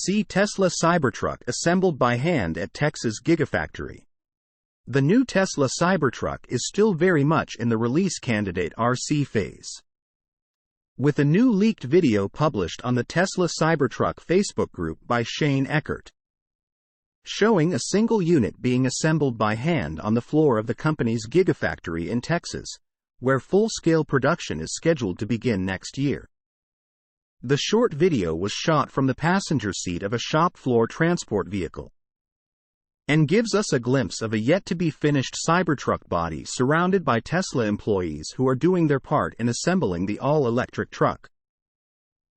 See Tesla Cybertruck assembled by hand at Texas Gigafactory. The new Tesla Cybertruck is still very much in the release candidate RC phase. With a new leaked video published on the Tesla Cybertruck Facebook group by Shane Eckert, showing a single unit being assembled by hand on the floor of the company's Gigafactory in Texas, where full-scale production is scheduled to begin next year. The short video was shot from the passenger seat of a shop floor transport vehicle, and gives us a glimpse of a yet-to-be-finished Cybertruck body surrounded by Tesla employees who are doing their part in assembling the all-electric truck.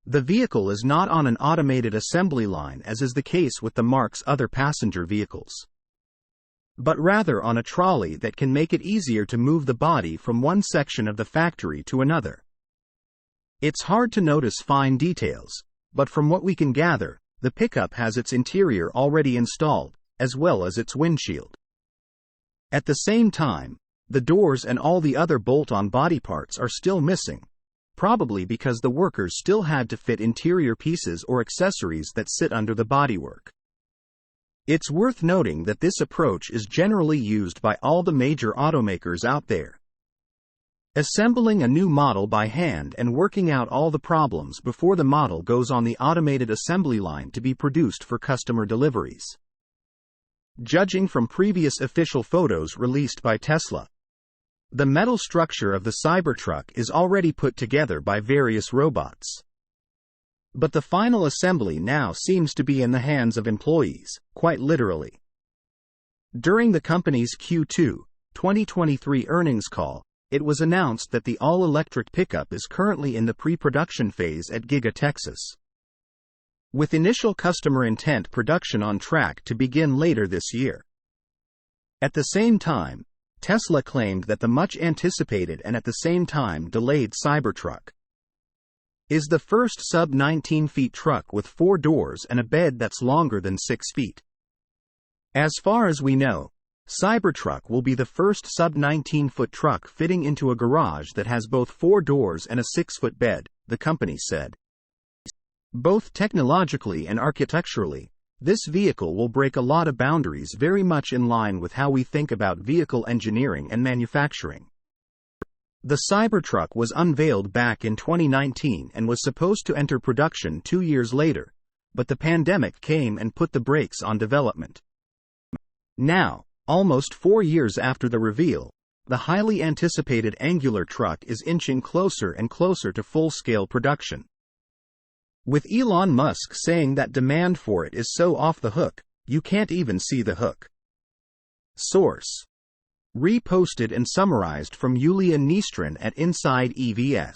The vehicle is not on an automated assembly line as is the case with the marque's other passenger vehicles, but rather on a trolley that can make it easier to move the body from one section of the factory to another. It's hard to notice fine details, but from what we can gather, the pickup has its interior already installed, as well as its windshield. At the same time, the doors and all the other bolt-on body parts are still missing, probably because the workers still had to fit interior pieces or accessories that sit under the bodywork. It's worth noting that this approach is generally used by all the major automakers out there, assembling a new model by hand and working out all the problems before the model goes on the automated assembly line to be produced for customer deliveries. Judging from previous official photos released by Tesla, the metal structure of the Cybertruck is already put together by various robots. But the final assembly now seems to be in the hands of employees, quite literally. During the company's Q2 2023 earnings call, it was announced that the all-electric pickup is currently in the pre-production phase at Giga Texas, with initial customer intent production on track to begin later this year. At the same time, Tesla claimed that the much-anticipated and at the same time delayed Cybertruck is the first sub-19 feet truck with 4 doors and a bed that's longer than 6 feet. As far as we know, Cybertruck will be the first sub-19-foot truck fitting into a garage that has both 4 doors and a 6-foot bed, the company said. Both technologically and architecturally, this vehicle will break a lot of boundaries very much in line with how we think about vehicle engineering and manufacturing. The Cybertruck was unveiled back in 2019 and was supposed to enter production 2 years later, but the pandemic came and put the brakes on development. Now, almost 4 years after the reveal, the highly anticipated angular truck is inching closer and closer to full-scale production, with Elon Musk saying that demand for it is so off the hook, you can't even see the hook. Source: reposted and summarized from Yulia Nistrin at Inside EVS.